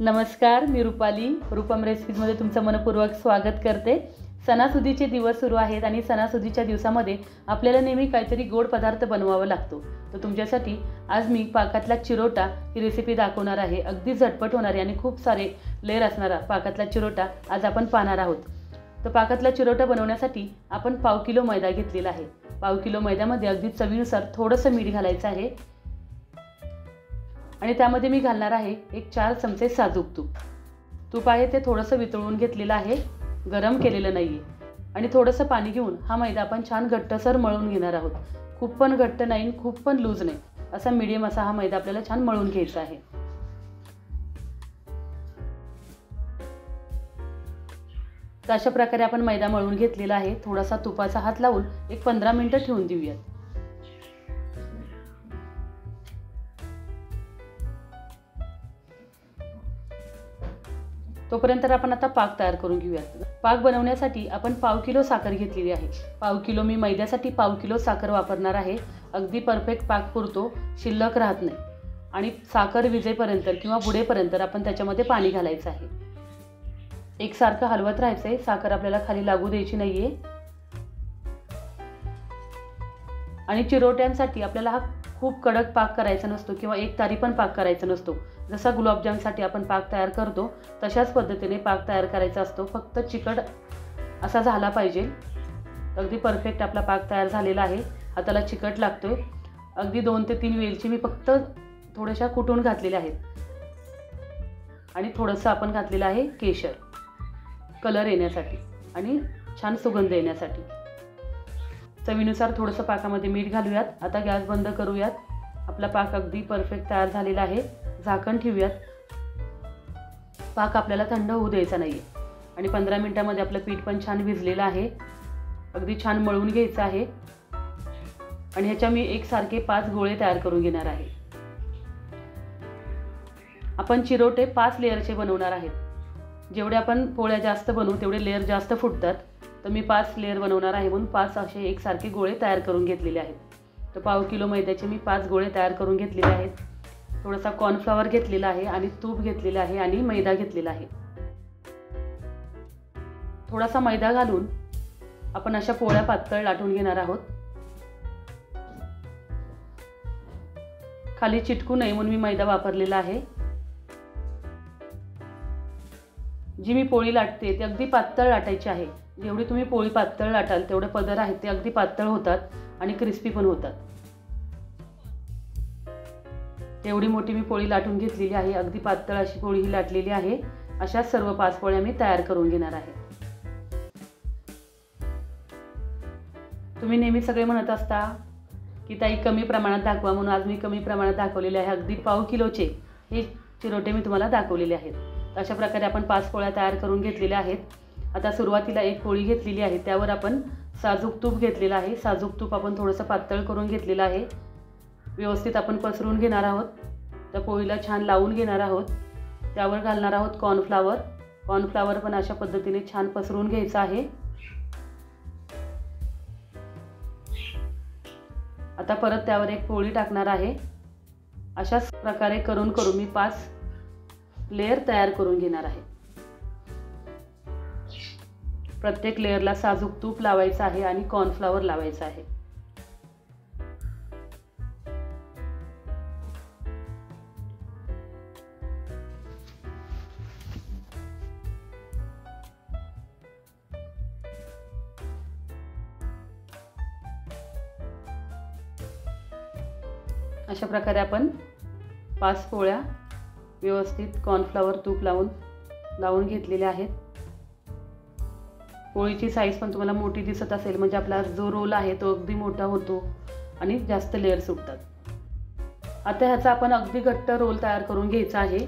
नमस्कार, मी रुपाली रूपम रेसिपीजमध्ये तुमचं मनपूर्वक स्वागत करते। सणासुदीचे दिवस सुरू आहेत आणि सणासुदीच्या दिवसामध्ये आपल्याला नेहमी काहीतरी गोड पदार्थ बनवावा लागतो। तर तुमच्यासाठी आज मी पाकातला चिरोटा ही रेसिपी दाखवणार आहे। अगदी झटपट होणारी आणि खूप सारे लेयर असणारा पाकातला चिरोटा आज आपण पाहणार आहोत। तर पाकातला चिरोटा बनवण्यासाठी आपण पाव किलो मैदा घेतलेला आहे। पाव किलो मैद्यामध्ये अगदी चवीनुसार थोडंसं मीठ घालायचं आहे आणि त्यामध्ये मी घालणार आहे एक 4 चमचे साजूक तूप। तूप आहे ते थोडंसं वितळून घेतलेलं आहे, गरम केलेलं नाहीये। आणि थोडंसं पाणी घेऊन हा मैदा आपण छान घट्टसर मळून घेणार आहोत। खूप पण घट्ट नाही, खूप पण लूज नाही, असा मीडियम असा हा मैदा आपल्याला छान मळून घ्यायचा आहे। तर अशा प्रकारे आपण मैदा मळून घेतलेला आहे। थोडासा तुपाचा हात लावून एक 15 मिनिटं ठेवून देऊयात। तोपर्यंत आपण आता पाक तयार करून घेऊयात। पाक बनवण्यासाठी आपण पाव किलो साखर घेतलेली आहे। पाव किलो मी मैद्यासाठी पाव किलो साखर वापरणार आहे। अगदी परफेक्ट पाक पुरतो, शिल्लक राहत नाही। आणि साखर विजेपर्यंत किंवा बुडेपर्यंत आपण त्याच्यामध्ये पाणी घालायचं आहे। एकसारखं हलवत राहायचंय, साखर आपल्याला खाली लागू द्यायची नाहीये। आणि चिरोट्यांसाठी आपल्याला हा खूप कडक पाक करायचा नसतो किंवा एक तारी पण पाक करायचा नसतो। जसा गुलाबजामसाठी आपण पाक तयार करतो तशाच पद्धतीने पाक तयार करायचा असतो, फक्त चिकट असा झाला पाहिजे। अगदी परफेक्ट आपला पाक तयार झालेला आहे। हाताला चिकट लागतोय। अगदी 2 ते 3 वेलची मी फक्त थोड्याशा कुटून घातलेल्या आहेत आणि थोडंसं आपण घातलेलं आहे केशर, कलर येण्यासाठी आणि छान सुगंध येण्यासाठी। चवीनुसार थोडंसं पाकामध्ये मीठ घालूयात। आता गॅस बंद करूयात। आपला पाक अगदी परफेक्ट तयार झालेला आहे। झाकण ठेवूयात। पाक आपल्याला थंड होऊ द्यायचा नाहीये आणि 15 मिनिटांमध्ये आपलं पीठ पण छान भिजलेलं आहे। अगदी छान मळून घ्यायचं आहे आणि ह्याच्या मी एकसारखे 5 गोळे तयार करून घेणार आहे। आपण चिरोटे 5 लेयरचे बनवणार आहेत। जेवढे आपण पोळ्या जास्त बनवू तेवढे लेयर जास्त फुटतात, तर मी 5 लेयर बनवणार आहे म्हणून 5 असे एकसारखे गोळे तयार करून घेतलेले आहेत। तर पाव किलो मैद्याचे मी 5 गोळे तयार करून घेतलेले आहेत। थोडासा कॉर्नफ्लॉवर घेतलेला आहे आणि तूप घेतलेला आहे आणि मैदा घेतलेला आहे। थोडासा मैदा घालून आपण अशा पोळ्या पातळ लाटून घेणार आहोत। खाली चिटकू नये म्हणून मी मैदा वापरलेला आहे। जी मी पोळी लाटते ती अगदी पातळ लाटायची आहे। जेवढी तुम्ही पोळी पातळ लाटाल तेवढे पदर आहेत ते अगदी पातळ होतात आणि क्रिस्पी पण होतात। एवढी मोठी मी पोळी लाटून घेतलेली आहे। अगदी पातळ अशी पोळी ही लाटलेली आहे। अशा सर्व 5 पोळ्या मी तयार करून घेणार आहे। तुम्ही नेहमी सगळे म्हणत असता की ताई कमी प्रमाणात दाखवा, म्हणून आज मी कमी प्रमाणात दाखवलेले आहे। अगदी पाव किलोचे हे चिरोटे मी तुम्हाला दाखवलेले आहेत। अशा प्रकारे आपण 5 पोळ्या तयार करून घेतलेल्या आहेत। आता सुरुवातीला एक पोळी घेतलेली आहे, त्यावर आपण साजूक तूप घेतलेलं आहे। साजूक तूप आपण थोडंसं पातळ करून घेतलेलं आहे। व्यवस्थित आपण पसरून घेणार आहोत। त्या पोळीला छान लावून घेणार आहोत। त्यावर घालणार आहोत कॉर्नफ्लॉवर। कॉर्नफ्लॉवर पण अशा पद्धतीने छान पसरून घ्यायचं आहे। आता परत त्यावर एक पोळी टाकणार आहे। अशाच प्रकारे करून मी 5 लेयर तयार करून घेणार आहे। प्रत्येक लेयरला साजूक तूप लावायचं आहे आणि कॉर्नफ्लॉवर लावायचं आहे। अशा प्रकारे आपण 5 पोळ्या व्यवस्थित कॉर्नफ्लॉवर तूप लावून घेतलेल्या आहेत। पोळीची साईज पण तुम्हाला मोठी दिसत असेल, म्हणजे आपला जो रोल आहे तो अगदी मोठा होतो आणि जास्त लेयर सुटतात। आता ह्याचा आपण अगदी घट्ट रोल तयार करून घ्यायचा आहे।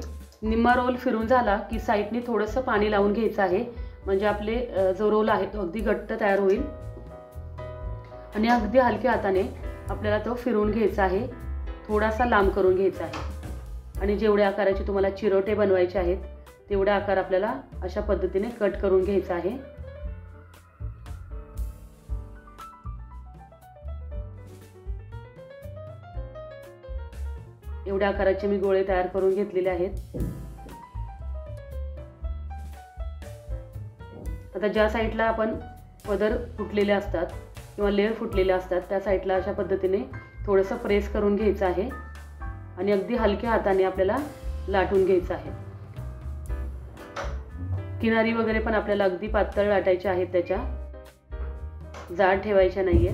निम्मा रोल फिरून झाला की साईडनी थोडंसं पाणी लावून घ्यायचं आहे, म्हणजे आपले जो रोल आहे तो अगदी घट्ट तयार होईल। आणि अगदी हलक्या हाताने आपल्याला तो फिरवून घ्यायचा आहे, थोडासा लांब करून घ्यायचा आहे। आणि जेवढ्या आकाराचे तुम्हाला चिरोटे बनवायचे आहेत तेवढा आकार आपल्याला अशा पद्धतीने कट करून घ्यायचा आहे। एवढ्या आकाराचे मी गोळे तयार करून घेतलेले आहेत। आता ज्या साईडला आपण पदर फुटलेले असतात किंवा लेअर फुटलेले असतात त्या साईडला अशा पद्धतीने थोडंसं प्रेस करून घ्यायचं आहे आणि अगदी हलक्या हाताने आपल्याला लाटून घ्यायचं आहे. किनारी वगैरे पण आपल्याला अगदी पातळ लाटायच्या आहेत, त्याच्या जाड ठेवायच्या नाहीये.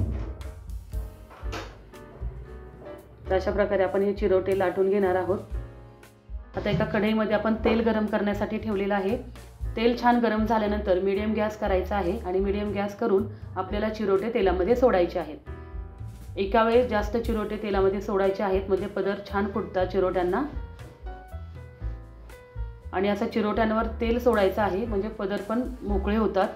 तर अशा प्रकारे आपण हे चिरोटे लाटून घेणार आहोत. आता एका कढईमध्ये आपण तेल गरम करण्यासाठी ठेवलेलं आहे. तेल छान गरम झाल्यानंतर मीडियम गॅस करायचा आहे आणि मीडियम गॅस करून आपल्याला चिरोटे तेलामध्ये सोडायचे आहेत. एका वेळेस जास्त चिरोटे तेलामध्ये सोडायचे आहेत म्हणजे पदर छान फुटतात चिरोट्यांना. आणि असं चिरोट्यांवर तेल सोडायचं आहे म्हणजे पदर पण मोकळे होतात.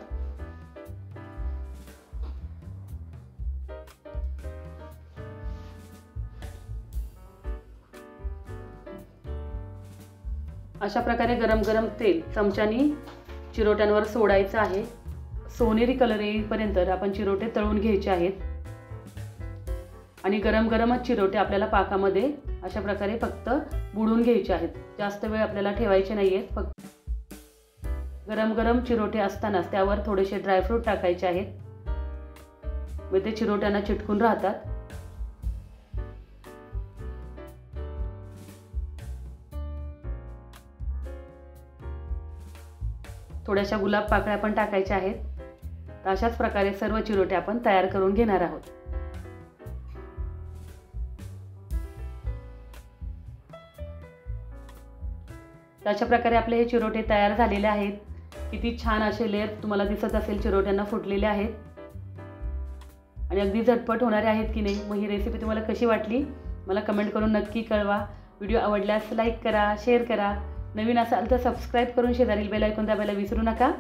अशा प्रकारे गरम गरम तेल चमच्यानी चिरोट्यांवर सोडायचं आहे. सोनेरी कलर येईपर्यंत आपण चिरोटे तळून घ्यायचे आहेत. आणि गरम गरमच चिरोटे आपल्याला पाकामध्ये अशा प्रकारे फक्त बुडवून घ्यायचे आहेत. जास्त वेळ आपल्याला ठेवायचे नाही आहेत. फक्त गरम गरम चिरोटे असतानाच त्यावर थोडेसे ड्रायफ्रूट टाकायचे आहेत म्हणजे ते चिरोट्यांना चिटकून राहतात. थोड्याशा गुलाब पाकळ्या पण टाकायच्या आहेत. तर अशाच प्रकारे सर्व चिरोटे आपण तयार करून घेणार आहोत. तर अशा प्रकारे आपले हे चिरोटे तयार झालेले आहेत. किती छान असे लेअर तुम्हाला दिसत असेल चिरोट्यांना फुटलेले आहेत आणि अगदी झटपट होणारे आहेत की नाही. मग ही रेसिपी तुम्हाला कशी वाटली मला कमेंट करून नक्की कळवा. व्हिडिओ आवडल्यास लाईक करा, शेअर करा. नवीन असाल तर सबस्क्राईब करून शेजारील बेल आयकॉन दाबायला विसरू नका.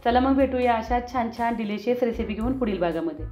चला मग भेटूया अशा छान छान डिलिशियस रेसिपी घेऊन पुढील भागामध्ये.